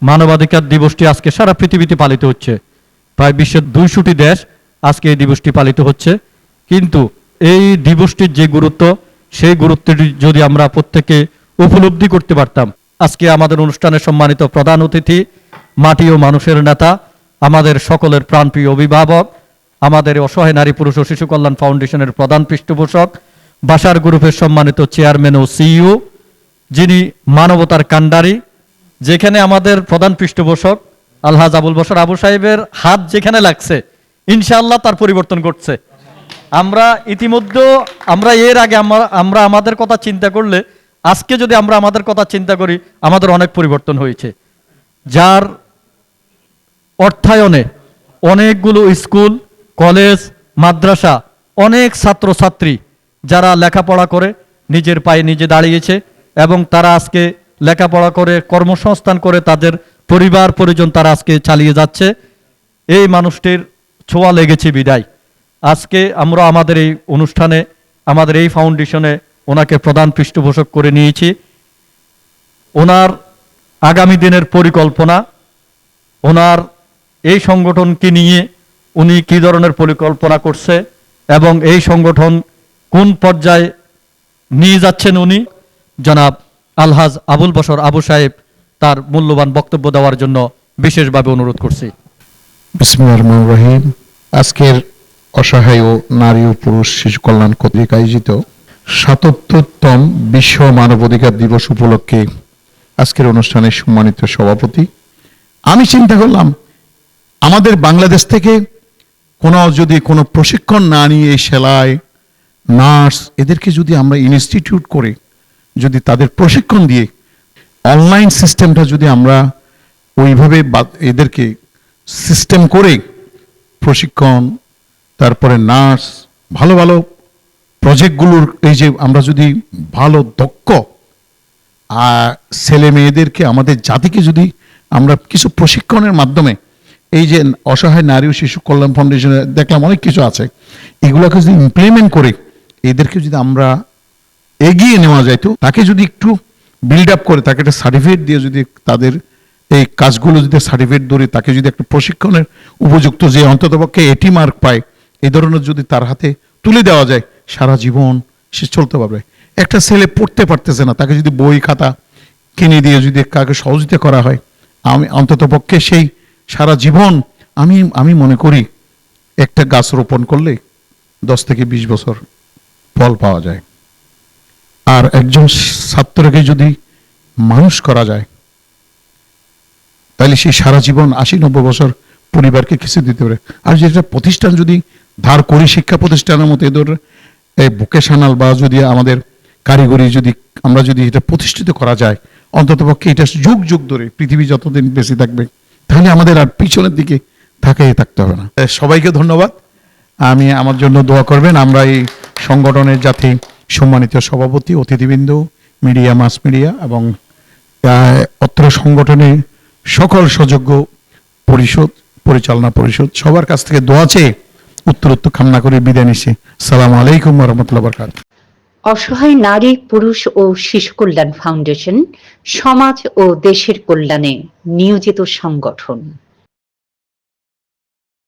মানবাধিকার দিবসটি আজকে সারা পৃথিবীতে পালিত হচ্ছে। প্রায় বিশ্বের 200টি দেশ আজকে এই দিবসটি পালিত হচ্ছে। কিন্তু এই দিবসটির যে গুরুত্ব, সেই গুরুত্বটি যদি আমরা প্রত্যেকে উপলব্ধি করতে পারতাম। আজকে আমাদের অনুষ্ঠানে সম্মানিত প্রধান অতিথি, মাটি ও মানুষের নেতা, আমাদের সকলের প্রাণপ্রিয় অভিভাবক, আমাদের অসহায় নারী পুরুষ ও শিশু কল্যাণ ফাউন্ডেশনের প্রধান পৃষ্ঠপোষক, বাসার গ্রুপের সম্মানিত চেয়ারম্যান ও সিইও, যিনি মানবতার কাণ্ডারি, যেখানে আমাদের প্রধান পৃষ্ঠপোষক আলহাজ আবুল বশর আবু সাহেবের হাত যেখানে লাগছে, ইনশাআল্লাহ তার পরিবর্তন ঘটছে। আমরা ইতিমধ্যে এর আগে আমরা আমাদের কথা চিন্তা করলে, আজকে যদি আমরা আমাদের কথা চিন্তা করি, আমাদের অনেক পরিবর্তন হয়েছে। যার অর্থায়নে অনেকগুলো স্কুল, কলেজ, মাদ্রাসা, অনেক ছাত্রছাত্রী যারা লেখাপড়া করে নিজের পায়ে নিজে দাঁড়িয়েছে এবং তারা আজকে লেখাপড়া করে কর্মসংস্থান করে তাদের পরিবার পরিজন তারা আজকে চালিয়ে যাচ্ছে। এই মানুষটির ছোঁয়া লেগেছে বিদায় আজকে আমরা আমাদের এই অনুষ্ঠানে, আমাদের এই ফাউন্ডেশনে ওনাকে প্রধান পৃষ্ঠপোষক করে নিয়েছি। ওনার আগামী দিনের পরিকল্পনা, ওনার এই সংগঠনকে নিয়ে উনি কী ধরনের পরিকল্পনা করছে এবং এই সংগঠন কোন পর্যায়ে নিয়ে যাচ্ছেন উনি, জনাব আলহাজ আবুল বশর আবু সাহেব তার মূল্যবান বক্তব্য দেওয়ার জন্য বিশেষভাবে অনুরোধ করছি। বিসমিল্লাহির রহমানির রহিম। আজকের অসহায় ও নারী ও পুরুষ শিশু কল্যাণ কর্তৃক আয়োজিত ৭৭তম বিশ্ব মানবাধিকার দিবস উপলক্ষে আজকের অনুষ্ঠানের সম্মানিত সভাপতি, আমি চিন্তা করলাম আমাদের বাংলাদেশ থেকে কোনো প্রশিক্ষণ না নিয়ে সেলাই, নার্স এদেরকে যদি আমরা ইনস্টিটিউট করে যদি তাদের প্রশিক্ষণ দিয়ে অনলাইন সিস্টেমটা যদি আমরা ওইভাবে এদেরকে সিস্টেম করে প্রশিক্ষণ, তারপরে নার্স, ভালো ভালো প্রজেক্টগুলোর এই যে আমরা যদি ভালো দক্ষ ছেলে মেয়েদেরকে, আমাদের জাতিকে যদি আমরা কিছু প্রশিক্ষণের মাধ্যমে, এই যে অসহায় নারী ও শিশু কল্যাণ ফাউন্ডেশনে দেখলাম অনেক কিছু আছে, এগুলোকে যদি ইমপ্লিমেন্ট করে এদেরকে যদি আমরা এগিয়ে নেওয়া যাইতো, তাকে যদি একটু বিল্ড আপ করে তাকে একটা সার্টিফিকেট দিয়ে যদি তাদের এই কাজগুলো যদি সার্টিফিকেট ধরে তাকে যদি একটা প্রশিক্ষণের উপযুক্ত যে অন্ততপক্ষে 80 মার্ক পায়, এই ধরনের যদি তার হাতে তুলে দেওয়া যায়, সারা জীবন সে চলতে পারবে। একটা ছেলে পড়তে পারতেছে না, তাকে যদি বই খাতা কিনে দিয়ে যদি কাকে সহযোগিতা করা হয়, আমি অন্ততপক্ষে সেই সারা জীবন, আমি মনে করি একটা গাছ রোপণ করলে 10 থেকে 20 বছর ফল পাওয়া যায়। আর একজন ছাত্রকে যদি মানুষ করা যায়, তাহলে সেই সারা জীবন 80-90 বছর পরিবারকে কিছু দিতে পারে। আর যেটা প্রতিষ্ঠান যদি ধার করি, শিক্ষা প্রতিষ্ঠানের মতো এদের ভোকেশনাল বা যদি আমাদের কারিগরি যদি আমরা যদি এটা প্রতিষ্ঠিত করা যায়, অন্ততপক্ষে এটা যুগ যুগ ধরে পৃথিবী যতদিন বেঁচে থাকবে, তাহলে আমাদের আর পিছনের দিকে থাকতে হবে না। সবাইকে ধন্যবাদ। আমার জন্য দোয়া করবেন। আমরা এই সংগঠনের যাতে সম্মানিত সভাপতি, অতিথিবৃন্দ, মিডিয়া, মাস মিডিয়া এবং অত্র সংগঠনের সকল সুযোগ্য পরিচালনা পরিষদ সবার কাছ থেকে দোয়া চেয়ে উত্তরোত্তর কামনা করে বিদায় নিচ্ছি। আসসালামু আলাইকুম ওয়া রাহমাতুল্লাহি ওয়া বারাকাতুহু। অসহায় নারী, পুরুষ ও শিশু কল্যাণ ফাউন্ডেশন সমাজ ও দেশের কল্যাণে নিয়োজিত সংগঠন।